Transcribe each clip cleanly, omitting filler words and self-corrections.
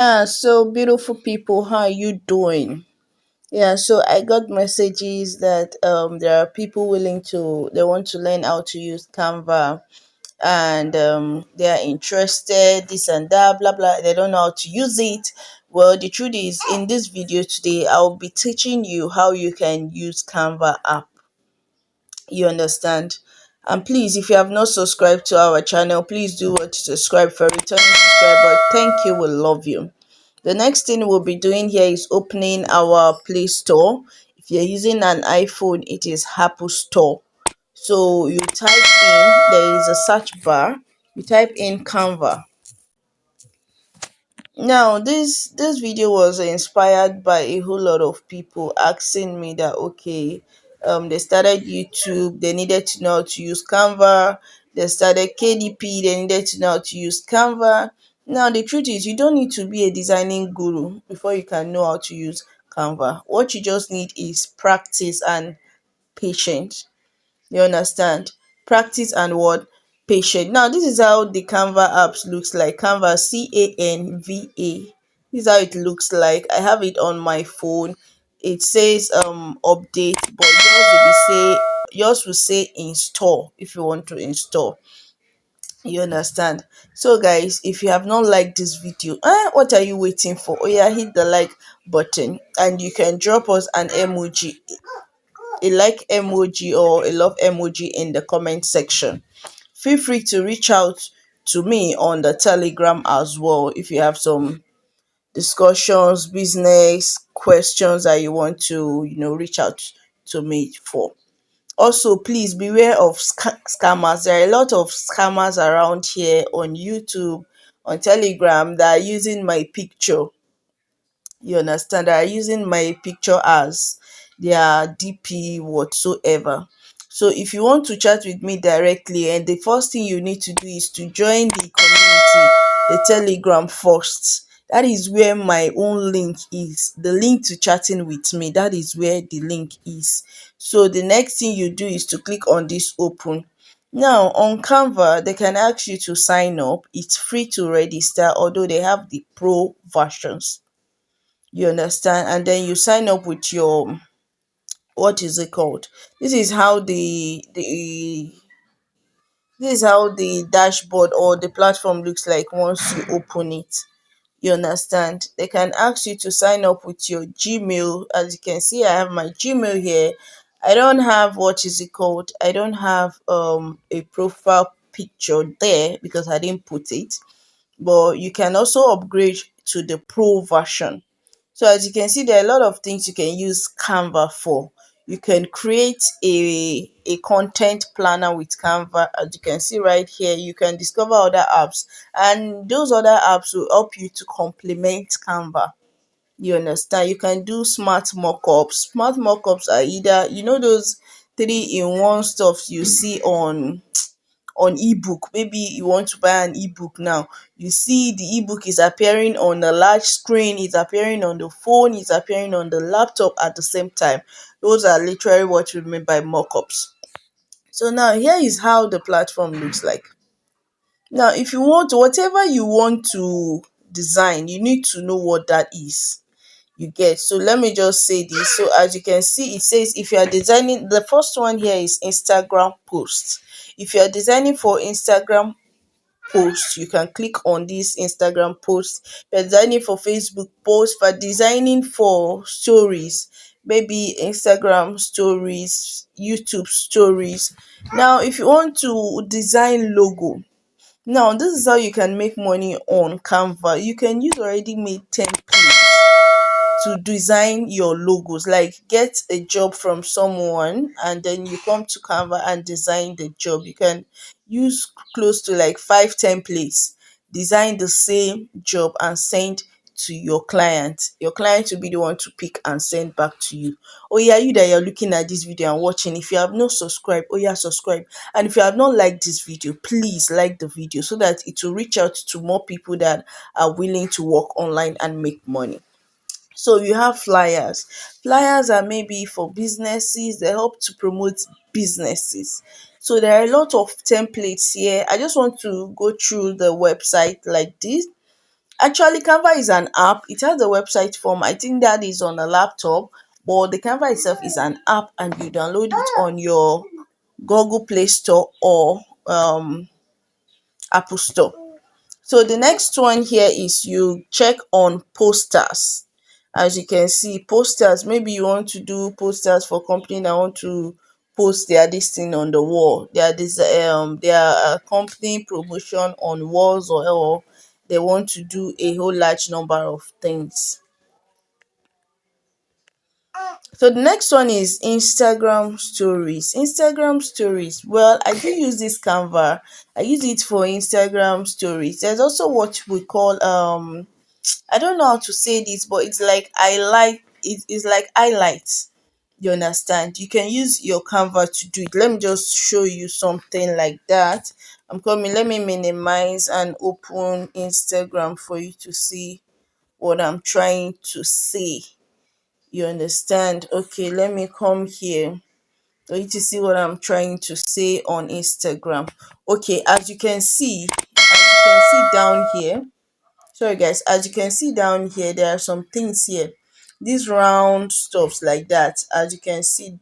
So beautiful people, how are you doing? Yeah, so I got messages that there are people willing to they want to learn how to use Canva, and they are interested, this and that, blah blah. They don't know how to use it. Well, the truth is, in this video today, I'll be teaching you how you can use Canva app. You understand? And please, if you have not subscribed to our channel, please do what to subscribe. For returning subscriber, thank you, we love you. The next thing we'll be doing here is opening our Play Store. If you're using an iPhone, it is Apple Store. So you type in, there is a search bar, you type in Canva. Now, this video was inspired by a whole lot of people asking me that okay, they started YouTube, they needed to know how to use Canva. They started KDP, they needed to know how to use Canva. Now, the truth is, you don't need to be a designing guru before you can know how to use Canva. What you just need is practice and patience. You understand? Practice and what? Patient. Now, this is how the Canva apps looks like. Canva, Canva. This is how it looks like. I have it on my phone. It says update, but yours will say install if you want to install. You understand? So guys, if you have not liked this video, what are you waiting for? Oh yeah, hit the like button, and you can drop us an emoji, a like emoji or a love emoji in the comment section. Feel free to reach out to me on the Telegram as well if you have some discussions, business questions that you want to, reach out to me for. Also, please beware of scammers. There are a lot of scammers around here on YouTube, on Telegram, that are using my picture. You understand? They are using my picture as their DP whatsoever. So if you want to chat with me directly, and the first thing you need to do is to join the community, the Telegram first. That is where my own link is. The link to chatting with me, that is where the link is. So the next thing you do is to click on this open. Now on Canva, they can ask you to sign up. It's free to register, although they have the pro versions. You understand? And then you sign up with your, what is it called? This is how the dashboard or the platform looks like once you open it. You understand? They can ask you to sign up with your Gmail. As you can see, I have my Gmail here. I don't have, what is it called? I don't have a profile picture there because I didn't put it. But you can also upgrade to the pro version. So as you can see, there are a lot of things you can use Canva for. You can create a content planner with Canva. As you can see right here, you can discover other apps, and those other apps will help you to complement Canva. You understand? You can do smart mockups. Smart mockups are either, those three-in-one stuff you see on ebook. Maybe you want to buy an ebook now, you see the ebook is appearing on a large screen, it's appearing on the phone, it's appearing on the laptop at the same time. Those are literally what we mean by mockups. So now here is how the platform looks like. Now if you want, whatever you want to design, you need to know what that is. You get? So let me just say this. So as you can see, it says if you are designing, the first one here is Instagram posts. If you are designing for Instagram post, you can click on this Instagram post. If you're designing for Facebook post, for designing for stories, maybe Instagram stories, YouTube stories. Now if you want to design logo, now this is how you can make money on Canva. You can use already made templates to design your logos. Like, get a job from someone and then you come to Canva and design the job. You can use close to like 5 templates, design the same job and send to your client. Your client will be the one to pick and send back to you. Oh yeah, you that you're looking at this video and watching, if you have not subscribed, oh yeah, subscribe. And if you have not liked this video, please like the video so that it will reach out to more people that are willing to work online and make money. So you have flyers. Flyers are maybe for businesses, they help to promote businesses. So there are a lot of templates here. I just want to go through the website like this. Actually, Canva is an app. It has a website form. I think that is on a laptop, but the Canva itself is an app, and you download it on your Google Play Store or Apple Store. So the next one here is you check on posters. As you can see, posters, maybe you want to do posters for company that want to post their this thing on the wall. Their company promotion on walls, or they want to do a whole large number of things. So the next one is Instagram stories. Instagram stories. Well, I do use this Canva. I use it for Instagram stories. There's also what we call I don't know how to say this, but it's like it's like highlights. You understand? You can use your Canva to do it. Let me just show you something like that. I'm coming. Let me minimize and open Instagram for you to see what I'm trying to say. You understand? Okay, let me come here for you to see what I'm trying to say on Instagram. Okay, as you can see, down here, sorry guys, as you can see down here, there are some things here. These round stuffs like that, as you can see,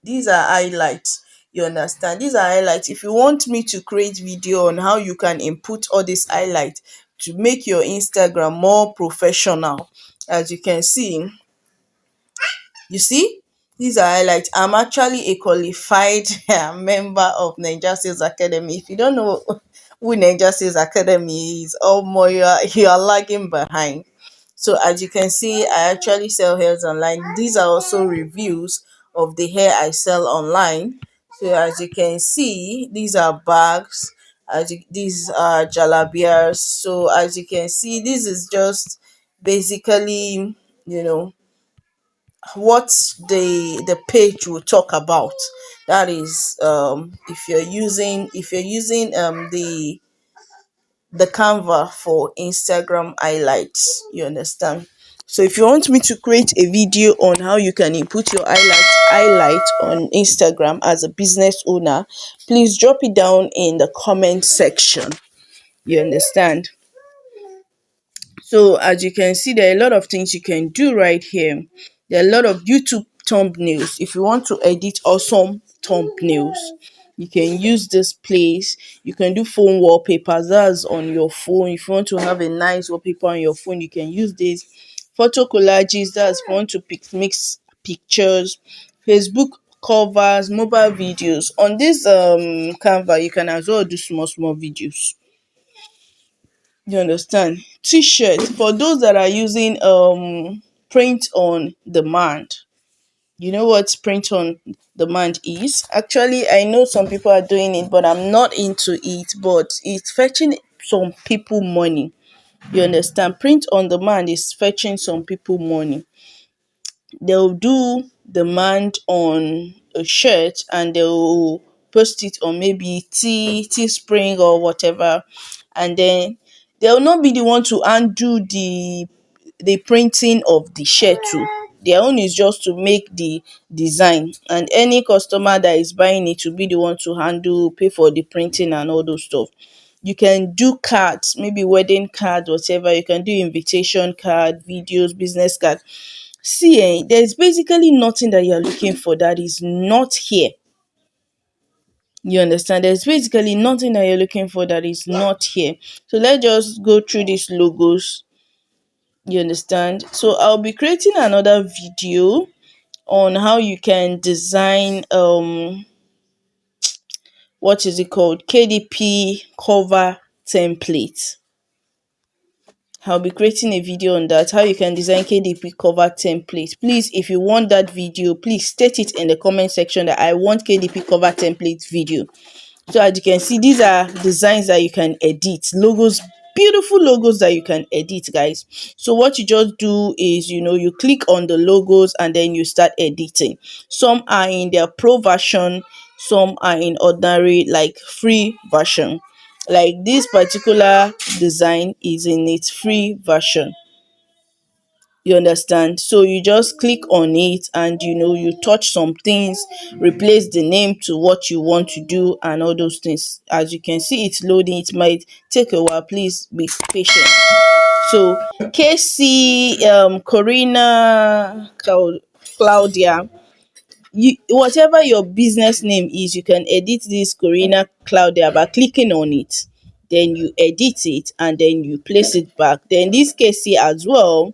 these are highlights. You understand? These are highlights. If you want me to create video on how you can input all these highlights to make your Instagram more professional, as you can see, you see, these are highlights. I'm actually a qualified member of Niger Sales Academy. If you don't know who Niger Sales Academy is, oh my, you are lagging behind. So as you can see, I actually sell hairs online. These are also reviews of the hair I sell online. So as you can see, these are bags. These are jalabias. So as you can see, this is just basically, you know, what the page will talk about. That is, if you're using the Canva for Instagram highlights, you understand? So if you want me to create a video on how you can input your highlight on Instagram as a business owner, please drop it down in the comment section. You understand? So as you can see, there are a lot of things you can do right here. There are a lot of YouTube thumbnails. If you want to edit awesome thumbnails, you can use this place. You can do phone wallpapers. That's on your phone. If you want to have a nice wallpaper on your phone, you can use this. Photo collages. That's if you want to mix pictures. Facebook covers, mobile videos. On this Canva, you can as well do small videos. You understand? T-shirt for those that are using print on demand. You know what print on demand is? Actually, I know some people are doing it, but I'm not into it. But it's fetching some people money. You understand? Print on demand is fetching some people money. They'll do demand on a shirt and they'll post it on maybe Teespring or whatever, and then they'll not be the one to undo the printing of the shirt too. Their own is just to make the design, and any customer that is buying it will be the one to handle, pay for the printing and all those stuff. You can do cards, maybe wedding card, whatever. You can do invitation card, videos, business card. See, there's basically nothing that you're looking for that is not here. You understand? There's basically nothing that you're looking for that is not here. So let's just go through these logos. You understand? So I'll be creating another video on how you can design what is it called, KDP cover template. I'll be creating a video on that, how you can design KDP cover template. Please, if you want that video, please state it in the comment section that I want KDP cover template video. So as you can see, these are designs that you can edit, logos, beautiful logos that you can edit, guys. So what you just do is, you click on the logos and then you start editing. Some are in their pro version, some are in ordinary, like free version. Like this particular design is in its free version. You understand? So you just click on it and you touch some things, replace the name to what you want to do and all those things. As you can see, it's loading. It might take a while. Please be patient. So KC, Corina, Claudia, you, whatever your business name is, you can edit this Corina Claudia by clicking on it. Then you edit it and then you place it back. Then this KC as well,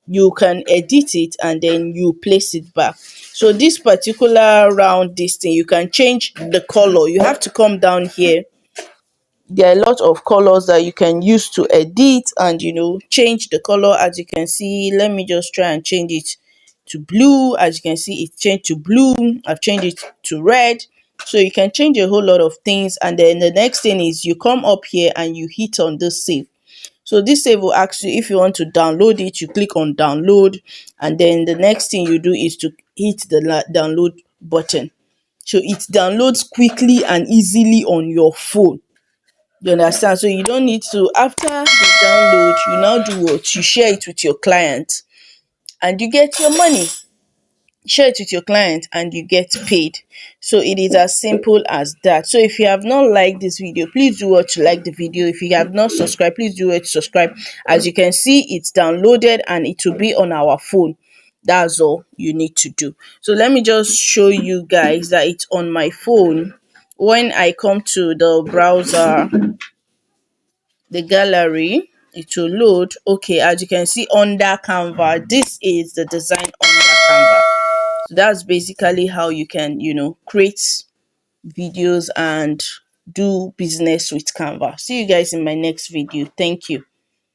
you can edit it and then you place it back. So this particular round, this thing, you can change the color. You have to come down here. There are a lot of colors that you can use to edit and change the color. As you can see, let me just try and change it to blue. As you can see, it changed to blue. I've changed it to red. So you can change a whole lot of things. And then the next thing is you come up here and you hit on this save. So this save will ask you if you want to download it. You click on download, and then the next thing you do is to hit the download button. So it downloads quickly and easily on your phone. You understand? So you don't need to, after the download, you now do what? You share it with your client and you get your money. Share it with your client and you get paid. So it is as simple as that. So if you have not liked this video, please do what to like the video. If you have not subscribed, please do what to subscribe. As you can see, it's downloaded and it will be on our phone. That's all you need to do. So let me just show you guys that it's on my phone. When I come to the browser, the gallery, it will load. Okay, as you can see under Canva, this is the design under Canva. So that's basically how you can create videos and do business with Canva. See you guys in my next video. Thank you.